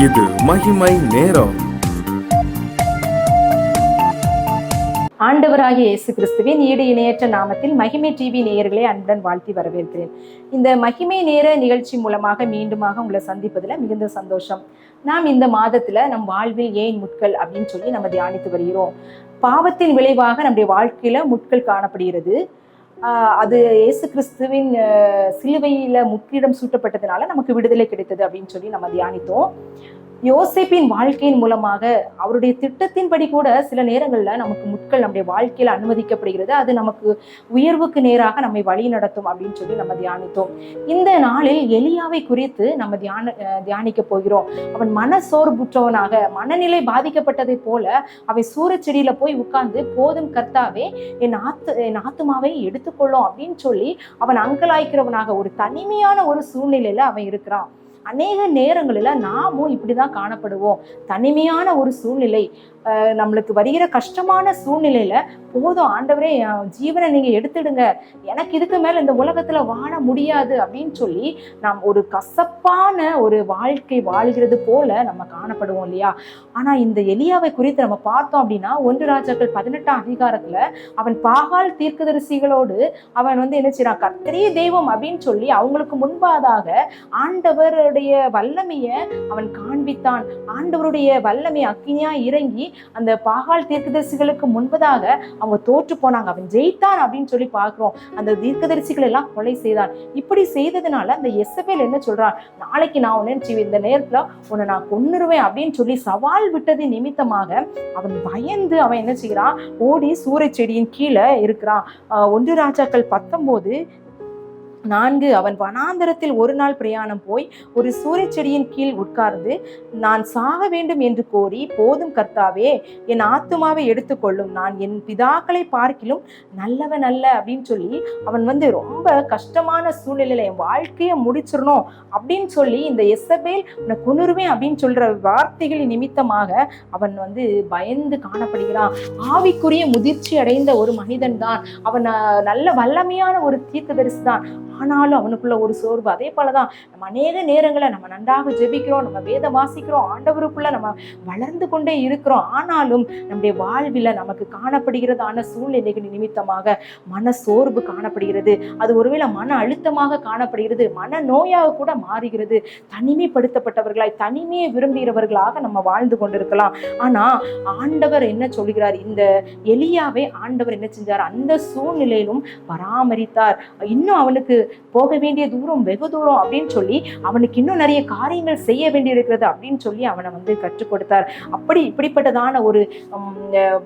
இது மகிமை நேரம். ஆண்டவராகிய இயேசு கிறிஸ்துவின் ஈடு இணையற்ற நாமத்தில் மகிமை டிவி நேயர்களை அன்புடன் வாழ்த்தி வரவேற்கிறேன். இந்த மகிமை நேர நிகழ்ச்சி மூலமாக மீண்டுமாக உங்களை சந்திப்பதில் மிகுந்த சந்தோஷம். நாம் இந்த மாதத்துல நம் வாழ்வில் ஏன் முட்கள் அப்படின்னு சொல்லி நம்ம தியானித்து வருகிறோம். பாவத்தின் விளைவாக நம்முடைய வாழ்க்கையில முட்கள் காணப்படுகிறது. அது இயேசு கிறிஸ்துவின் சிலுவையில முட்கிடம் சூட்டப்பட்டதுனால நமக்கு விடுதலை கிடைத்தது அப்படின்னு சொல்லி நம்ம தியானித்தோம். யோசேப்பின் வாழ்க்கையின் மூலமாக அவருடைய திட்டத்தின்படி கூட சில நேரங்கள்ல நமக்கு முட்கள் நம்முடைய வாழ்க்கையில அனுமதிக்கப்படுகிறது. அது நமக்கு உயர்வுக்கு நேராக நம்மை வழி நடத்தும் அப்படின்னு சொல்லி நம்ம தியானித்தோம். இந்த நாளில் எலியாவை குறித்து நம்ம தியானிக்க போகிறோம். அவன் மனசோர்வுற்றவனாக, மனநிலை பாதிக்கப்பட்டதை போல அவன் சூரச்செடியில போய் உட்கார்ந்து, போதும் கர்த்தாவே என் ஆத்துமாவை எடுத்துக்கொள்ளும் அப்படின்னு சொல்லி அவன் அங்கலாய்க்கிறவனாக ஒரு தனிமையான ஒரு சூழ்நிலையில அவன் இருக்கிறான். அநேக நேரங்களில நாமும் இப்படிதான் காணப்படுவோம். தனிமையான ஒரு சூழ்நிலை, நம்மளுக்கு வருகிற கஷ்டமான சூழ்நிலையில, போதும் ஆண்டவரே ஜீவனை நீங்க எடுத்துடுங்க, எனக்கு இதுக்கு மேல இந்த உலகத்துல வாழ முடியாது அப்படின்னு சொல்லி நாம் ஒரு கசப்பான ஒரு வாழ்க்கை வாழ்கிறது போல நம்ம காணப்படுவோம் இல்லையா? ஆனா இந்த எலியாவை குறித்து நம்ம பார்த்தோம் அப்படின்னா 1 ராஜாக்கள் 18ஆம் அதிகாரத்துல அவன் பாகால் தீர்க்கதரிசிகளோடு அவன் என்ன செய்யறான், கர்த்தரே தெய்வம் அப்படின்னு சொல்லி அவங்களுக்கு முன்பாதாக ஆண்டவருடைய வல்லமைய அவன் காண்பித்தான். ஆண்டவருடைய வல்லமை அக்கினியா இறங்கி அந்த பாகால் தீர்க்கதரிசிகளுக்கு முன்பதாக அவங்க தோற்று போனாங்க. அவன் ஜெயித்தான் அப்படின்னு சொல்லி பார்க்கிறோம். அந்த தீர்க்கதரிசிகள் எல்லாம் கொலை செய்தான். இப்படி செய்ததுனால அந்த எசபேல் என்ன சொல்றான், நாளைக்கு நான் உன்னை இந்த நேரத்துல உன்னை நான் கொன்னுருவேன் அப்படின்னு சொல்லி சவால் விட்டது நிமித்தமாக அவன் பயந்து அவன் என்ன செய்யறான், ஓடி சூரச்செடியின் கீழே இருக்கிறான். 1 ராஜாக்கள் 19:4 அவன் வனாந்தரத்தில் ஒரு நாள் பிரயாணம் போய் ஒரு சூரச்செடியின் கீழ் உட்கார்ந்து, நான் சாக வேண்டும் என்று கோரி, போதும் கர்த்தாவே என் ஆத்துமாவை எடுத்துக்கொள்ளும், நான் என் பிதாக்களை பார்க்கிலும் நல்லவன் அல்ல அப்படின்னு சொல்லி அவன் ரொம்ப கஷ்டமான சூழ்நிலையில என் வாழ்க்கையை முடிச்சிடணும் அப்படின்னு சொல்லி இந்த எசபேல் உன்னை கொன்னுருவேன் அப்படின்னு சொல்ற வார்த்தைகளின் நிமித்தமாக அவன் பயந்து காணப்படுகிறான். ஆவிக்குரிய முதிர்ச்சி அடைந்த ஒரு மனிதன் தான் அவன், நல்ல வல்லமையான ஒரு தீர்க்கதரிசி தான். ஆனாலும் அவனுக்குள்ள ஒரு சோர்வு. அதே போலதான் நம்ம அநேக நேரங்களை நம்ம நன்றாக ஜெபிக்கிறோம், நம்ம வேதம் வாசிக்கிறோம், ஆண்டவருக்குள்ள நம்ம வளர்ந்து கொண்டே இருக்கிறோம். ஆனாலும் நம்முடைய வாழ்வில நமக்கு காணப்படுகிறதான சூழ்நிலைகள் நிமித்தமாக மன சோர்வு காணப்படுகிறது. அது ஒருவேளை மன அழுத்தமாக காணப்படுகிறது, மன நோயாக கூட மாறுகிறது. தனிமைப்படுத்தப்பட்டவர்களாய், தனிமையை விரும்புகிறவர்களாக நம்ம வாழ்ந்து கொண்டிருக்கலாம். ஆனா ஆண்டவர் என்ன சொல்கிறார், இந்த எலியாவை ஆண்டவர் என்ன செஞ்சார், அந்த சூழ்நிலையிலும் பராமரித்தார். இன்னும் அவனுக்கு போக வேண்டிய தூரம் வெகு தூரம் அப்படின்னு சொல்லி அவனுக்கு இன்னும் நிறைய காரியங்கள் செய்ய வேண்டி இருக்கிறது அப்படின்னு சொல்லி அவனை கற்றுக் கொடுத்தார். இப்படிப்பட்டதான ஒரு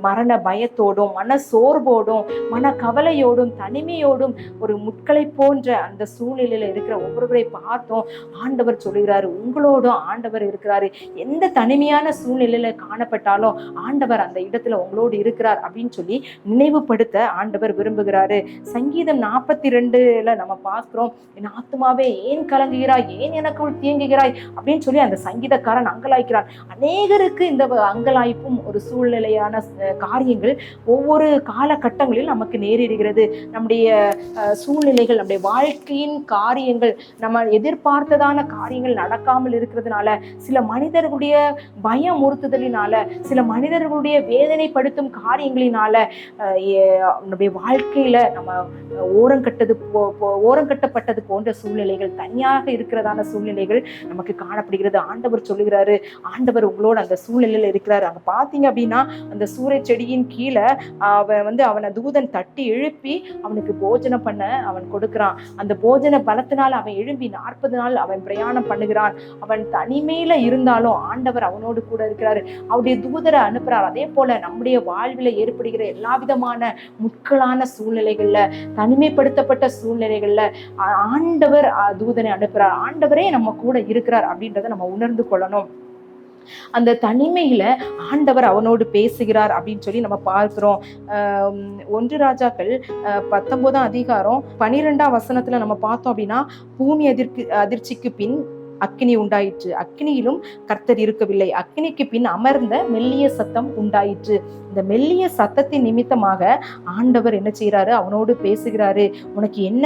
மரண பயத்தோடும், மன சோர்வோடும், மன கவலையோடும், தனிமையோடும், ஒரு முட்களை போன்ற அந்த சூழ்நிலையில இருக்கிற ஒவ்வொருவரை பார்த்தோம் ஆண்டவர் சொல்லுகிறாரு, உங்களோடும் ஆண்டவர் இருக்கிறாரு. எந்த தனிமையான சூழ்நிலையில காணப்பட்டாலும் ஆண்டவர் அந்த இடத்துல உங்களோடு இருக்கிறார் அப்படின்னு சொல்லி நினைவுபடுத்த ஆண்டவர் விரும்புகிறாரு. சங்கீதம் 42 நம்ம பார்க்கிறோம், என் ஆத்துமாவே ஏன் கலங்குகிறாய், ஏன் எனக்குள் தீங்குகிறாய் அப்படின்னு சொல்லி அந்த சங்கீதக்காரன் அங்கலாய்க்கிறான். அநேகருக்கு இந்த அங்கலாய்ப்பும் ஒரு சூழ்நிலையான காரியங்கள் ஒவ்வொரு காலகட்டங்களில் நமக்கு நேரிடுகிறது. நம்முடைய சூழ்நிலைகள், நம்முடைய வாழ்க்கையின் காரியங்கள், நம்ம எதிர்பார்த்ததான காரியங்கள் நடக்காமல் இருக்கிறதுனால, சில மனிதர்களுடைய பயமுறுத்துதலினால, சில மனிதர்களுடைய வேதனைப்படுத்தும் காரியங்களினால நம்முடைய வாழ்க்கையில நம்ம ஓரங்கட்டப்பட்டது போன்ற சூழ்நிலைகள், தனியாக இருக்கிறதான சூழ்நிலைகள் நமக்கு காணப்படுகிறது. ஆண்டவர் சொல்லுகிறாரு, ஆண்டவர் உங்களோட அந்த சூழ்நிலையில இருக்கிறாரு. அங்க பாத்தீங்க அப்படின்னா அந்த சூரச்செடியின் கீழே அவனை தூதன் தட்டி எழுப்பி அவனுக்கு போஜனம் பண்ண அவன் கொடுக்கிறான். அந்த போஜன பலத்தினால் அவன் எழும்பி 40 நாள் அவன் பிரயாணம் பண்ணுகிறான். அவன் தனிமையில இருந்தாலும் ஆண்டவர் அவனோடு கூட இருக்கிறாரு, அவருடைய தூதரை அனுப்புறார். அதே போல நம்முடைய வாழ்வில ஏற்படுகிற எல்லா விதமான முட்களான சூழ்நிலைகள்ல, தனிமைப்படுத்தப்பட்ட சூழ்நிலைகள்ல ஆண்டவர் தூதனை அனுப்புறார். ஆண்டவரே நம்ம கூட இருக்கிறார் அப்படின்றத நம்ம உணர்ந்து கொள்ளணும். அந்த தனிமையில ஆண்டவர் அவனோடு பேசுகிறார் அப்படின்னு சொல்லி நம்ம பார்க்கிறோம். 1 ராஜாக்கள் 19ஆம் அதிகாரம் 12ஆம் வசனத்துல நம்ம பார்த்தோம் அப்படின்னா, பூமி அதிர்ச்சிக்கு பின் அக்கினி உண்டாயிற்று. அக்கினியிலும் கர்த்தர் இருக்கவில்லை. அக்கினிக்கு பின் அமர்ந்த மெல்லிய சத்தம் உண்டாயிற்று. இந்த மெல்லிய சத்தத்தின் நிமித்தமாக ஆண்டவர் என்ன செய்யறாரு, அவனோடு பேசுகிறாரு. உனக்கு என்ன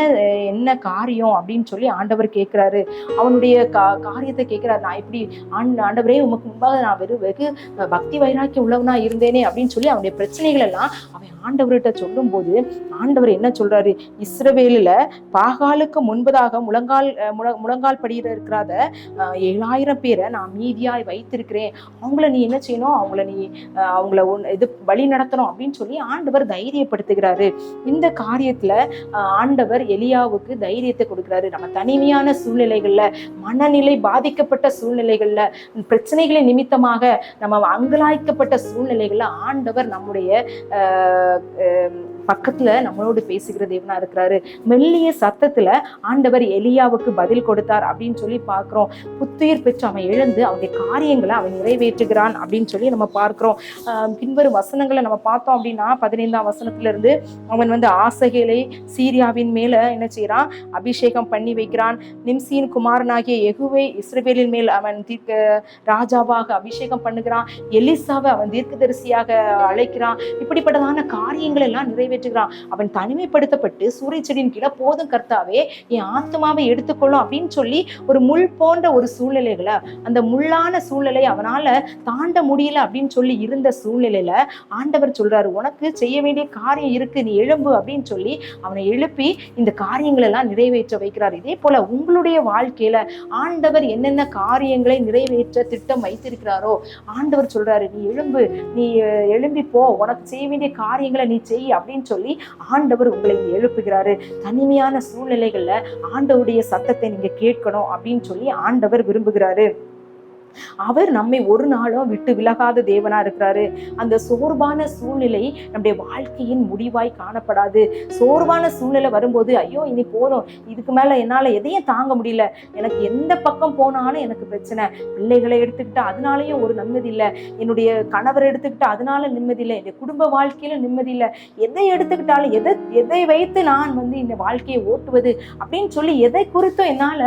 என்ன காரியம் அப்படின்னு சொல்லி ஆண்டவர் கேட்கிறாரு. அவனுடைய காரியத்தை கேட்கிறாரு. நான் இப்படி ஆண்டவரே உமக்கு முன்பாக நான் வெகு பக்தி வைராக்கியம் உள்ளவனா இருந்தேனே அப்படின்னு சொல்லி அவனுடைய பிரச்சனைகள் எல்லாம் அவன் ஆண்டவர்கிட்ட சொல்லும் போது ஆண்டவர் என்ன சொல்றாரு, இஸ்ரவேலில பாகாலுக்கு முன்பதாக முழங்கால் படியில இருக்கிறாத 7000 பேரை நான் மீதியாய் வைத்திருக்கிறேன். அவங்கள நீ என்ன செய்யணும், அவங்கள இது வழி நடத்தணும் அப்படின்னு சொல்லி ஆண்டவர் தைரியப்படுத்துகிறாரு. இந்த காரியத்துல ஆண்டவர் எலியாவுக்கு தைரியத்தை கொடுக்கிறாரு. நம்ம தனிமையான சூழ்நிலைகள்ல, மனநிலை பாதிக்கப்பட்ட சூழ்நிலைகள்ல, பிரச்சனைகளின் நிமித்தமாக நம்ம அங்கலாய்க்கப்பட்ட சூழ்நிலைகள்ல ஆண்டவர் நம்முடைய பக்கத்துல நம்மளோடு பேசுகிற தேவனா இருக்கிறாரு. மெல்லிய சத்தத்துல ஆண்டவர் எலியாவுக்கு பதில் கொடுத்தார் அப்படின்னு சொல்லி பார்க்கிறோம். புத்துயிர் பெற்று அவன் எழுந்து அவனுடைய காரியங்களை அவன் நிறைவேற்றுகிறான் அப்படின்னு சொல்லி நம்ம பார்க்கிறோம். பின்வரும் வசனங்களை நம்ம பார்த்தோம் அப்படின்னா 15ஆம் வசனத்துல இருந்து அவன் ஆசகேலை சீரியாவின் மேல என்ன செய்யறான், அபிஷேகம் பண்ணி வைக்கிறான். நிம்சியின் குமாரனாகிய யெகூவை இஸ்ரவேலின் மேல் அவன் ராஜாவாக அபிஷேகம் பண்ணுகிறான். எலிசாவை அவன் தீர்க்கதரிசியாக அழைக்கிறான். இப்படிப்பட்டதான காரியங்கள் எல்லாம் நிறைவேற்றுகிறான். அவன் தனிமைப்படுத்தப்பட்டு சூரிய செடியின் கீழே போதும் கர்த்தாவே என் ஆத்மாவை எடுத்துக்கொள்ளும் அப்படின்னு சொல்லி ஒரு முள் போன்ற ஒரு சூழ்நிலைகளை, அந்த முள்ளான சூழ்நிலை அவனால தாண்ட முடியல அப்படின்னு சொல்லி இருந்த சூழ்நிலையில ஆண்டவர் சொல்றாரு, உனக்கு செய்ய வேண்டிய காரியம் இருக்கு, நீ எழும்பு அப்படின்னு சொல்லி அவனை எழுப்பி இந்த காரியங்கள் எல்லாம் நிறைவேற்ற வைக்கிறார். இதே போல உங்களுடைய வாழ்க்கையில ஆண்டவர் என்னென்ன காரியங்களை நிறைவேற்ற திட்டம் வைத்திருக்கிறாரோ ஆண்டவர் சொல்றாரு, நீ எழும்பி போ, உனக்கு செய்ய வேண்டிய காரியங்களை நீ செய் அப்படின்னு சொல்லி ஆண்டவர் உங்களை எழுப்புகிறாரு. தனிமையான சூழ்நிலைகள்ல ஆண்டவருடைய சத்தத்தை நீங்க கேட்கணும் அப்படின்னு சொல்லி ஆண்டவர் விரும்புகிறாரு. அவர் நம்மை ஒரு நாளும் விட்டு விலகாத தேவனா இருக்கிறாரு. அந்த சோர்வான சூழ்நிலை நம்முடைய வாழ்க்கையின் முடிவாய் காணப்படாது. சோர்வான சூழ்நிலை வரும்போது ஐயோ இனி போதும், இதுக்கு மேல என்னால எதையும் தாங்க முடியல, எனக்கு எந்த பக்கம் போனாலும் எனக்கு பிரச்சனை, பிள்ளைகளை எடுத்துக்கிட்டா அதனாலயும் ஒரு நிம்மதி இல்லை, என்னுடைய கணவர் எடுத்துக்கிட்டா அதனால நிம்மதி இல்லை, என்னுடைய குடும்ப வாழ்க்கையில நிம்மதி இல்லை, எதை எடுத்துக்கிட்டாலும் எதை வைத்து நான் இந்த வாழ்க்கையை ஓட்டுவது அப்படின்னு சொல்லி எதை குறித்தும் என்னால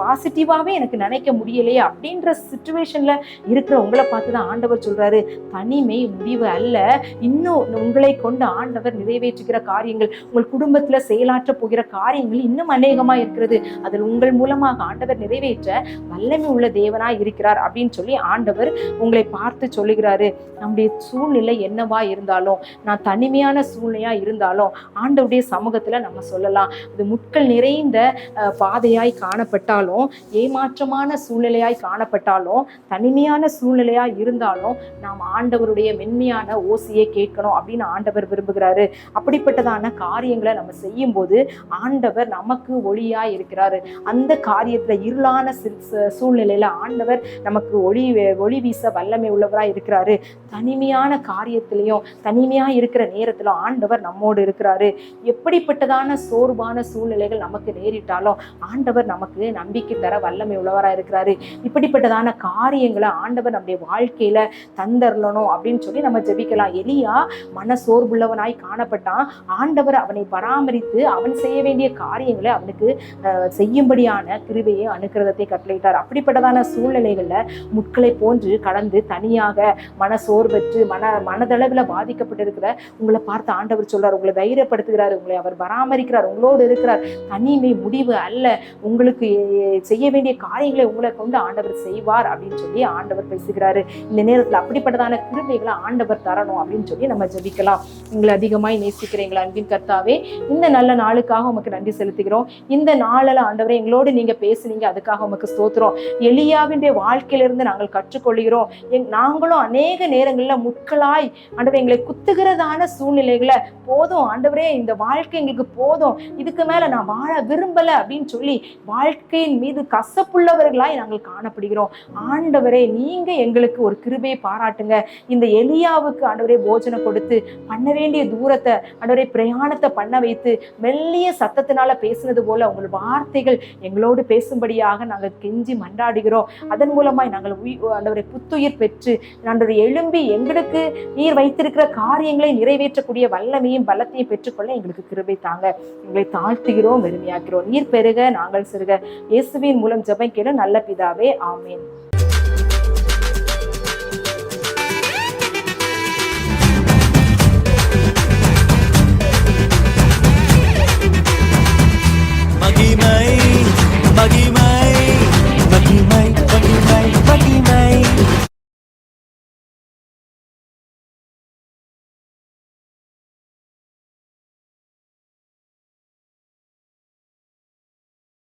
பாசிட்டிவாவே எனக்கு நினைக்க முடியலையே அப்படின்ற சிச்சுவேஷன்ல இருக்கிற உங்களை பார்த்துதான் ஆண்டவர் சொல்றாரு, தனிமை முடிவு அல்ல, இன்னும் உங்களை கொண்டு ஆண்டவர் நிறைவேற்றுகிற காரியங்கள், உங்கள் குடும்பத்துல செயலாற்ற போகிற காரியங்கள் இன்னும் அநேகமா இருக்கிறது. அதில் உங்கள் மூலமாக ஆண்டவர் நிறைவேற்ற வல்லமை உள்ள தேவனா இருக்கிறார் அப்படின்னு சொல்லி ஆண்டவர் உங்களை பார்த்து சொல்லுகிறாரு. நம்முடைய சூழ்நிலை என்னவா இருந்தாலும், நான் தனிமையான சூழ்நிலையா இருந்தாலும் ஆண்டவருடைய சமூகத்துல நம்ம சொல்லலாம். அது முட்கள் நிறைந்த பாதையாய் காணப்பட்டாலும், ஏமாற்றமான சூழ்நிலையாய் காணப்பட்டாலும், தனிமையான சூழ்நிலையா இருந்தாலும் நாம் ஆண்டவருடைய மென்மையான ஓசையை கேட்கணும் அப்படின்னு ஆண்டவர் விரும்புகிறாரு. அப்படிப்பட்டதான காரியங்களை நம்ம செய்யும் போது ஆண்டவர் நமக்கு ஒளியாய் இருக்கிறாரு. அந்த காரியத்துல இருளான சூழ்நிலையில ஆண்டவர் நமக்கு ஒளி வீச வல்லமை உள்ளவராய் இருக்கிறாரு. தனிமையான காரியத்திலையும் தனிமையா இருக்கிற நேரத்திலும் ஆண்டவர் நம்மோடு இருக்கிறாரு. எப்படிப்பட்டதான சோர்வான சூழ்நிலைகள் நமக்கு நேரிட்டாலும் ஆண்டவர் நமக்கு நம்பிக்கை தர வல்லமை உள்ளவராய் இருக்கிறாரு. இப்படிப்பட்டதான காரியங்களை ஆண்டவர் நம்முடைய வாழ்க்கையில தந்தரணும் அப்படின்னு சொல்லி நம்ம ஜெபிக்கலாம். எலியா மன சோர்வுள்ளவனாய் காணப்பட்டான். ஆண்டவர் அவனை பராமரித்து அவன் செய்ய வேண்டிய காரியங்களை அவனுக்கு செய்யும்படியான கிருபையை அனுக்கிரகத்தை கட்டளையிட்டார். அப்படிப்பட்டதான சூழ்நிலைகள்ல முட்களை போன்று கடந்து தனியாக மன சோர்வற்று மனதளவில் பாதிக்கப்பட்டிருக்கிற உங்களை பார்த்து ஆண்டவர் சொல்றார், உங்களை தைரியப்படுத்துகிறார், உங்களை அவர் பராமரிக்கிறார், உங்களோடு இருக்கிறார். தனிமை முடிவு அல்ல, உங்களுக்கு செய்ய வேண்டிய காரியங்களை உங்களை கொண்டு ஆண்டவர் செய்வார் அப்படின்னு சொல்லி ஆண்டவர் பேசுகிறாரு. இந்த நேரத்துல அப்படிப்பட்டதான கிருபைகளை ஆண்டவர் தரணும் அப்படின்னு சொல்லி நம்ம ஜெபிக்கலாம். உங்களை அதிகமாய் நேசிக்கிறீங்களா அன்பின் கர்த்தாவே, இந்த நல்ல நாளுக்காக உமக்கு நன்றி செலுத்துகிறோம். இந்த நாளில் ஆண்டவரே எங்களோடு நீங்க பேசுனீங்க, அதுக்காக உமக்கு ஸ்தோத்திரம். எலியாவினுடைய வாழ்க்கையிலிருந்து நாங்கள் கற்றுக்கொள்கிறோம். நாங்களும் அநேக நேரங்கள்ல முட்களாய் ஆண்டவரே எங்களை குத்துகிறதான சூழ்நிலைகளை போதும் ஆண்டவரே, இந்த வாழ்க்கை எங்களுக்கு போதும், இதுக்கு மேல நான் வாழ விரும்பல அப்படின்னு சொல்லி வாழ்க்கையின் மீது கசப்புள்ளவர்களாய் நாங்கள் காணப்படுகிறோம். ஆண்டவரே, நீங்க எங்களுக்கு ஒரு கிருபையை பாராட்டுங்க. இந்த எலியாவுக்கு ஆண்டவரே போஜனம் கொடுத்து பண்ண வேண்டிய தூரத்தை ஆண்டவரே பிரயாணத்தை பண்ண வைத்து மெல்லிய சத்தத்தினால பேசினது போல உங்கள் வார்த்தைகள் எங்களோடு பேசும்படியாக நாங்கள் கெஞ்சி மன்றாடுகிறோம். அதன் மூலமாய் நாங்கள் ஆண்டவரை புத்துயிர் பெற்று ஆண்டவரை எழும்பி எங்களுக்கு நீர் வைத்திருக்கிற காரியங்களை நிறைவேற்றக்கூடிய வல்லமையும் பலத்தையும் பெற்றுக்கொள்ள எங்களுக்கு கிருபை தாங்க. எங்களை தாழ்த்துகிறோம், வெறுமையாக்கிறோம். நீர் பெருக, நாங்கள் சிறுக. இயேசுவின் மூலம் ஜெபம் கேளு நல்ல பிதாவே, ஆமேன். மகிமை மகிமை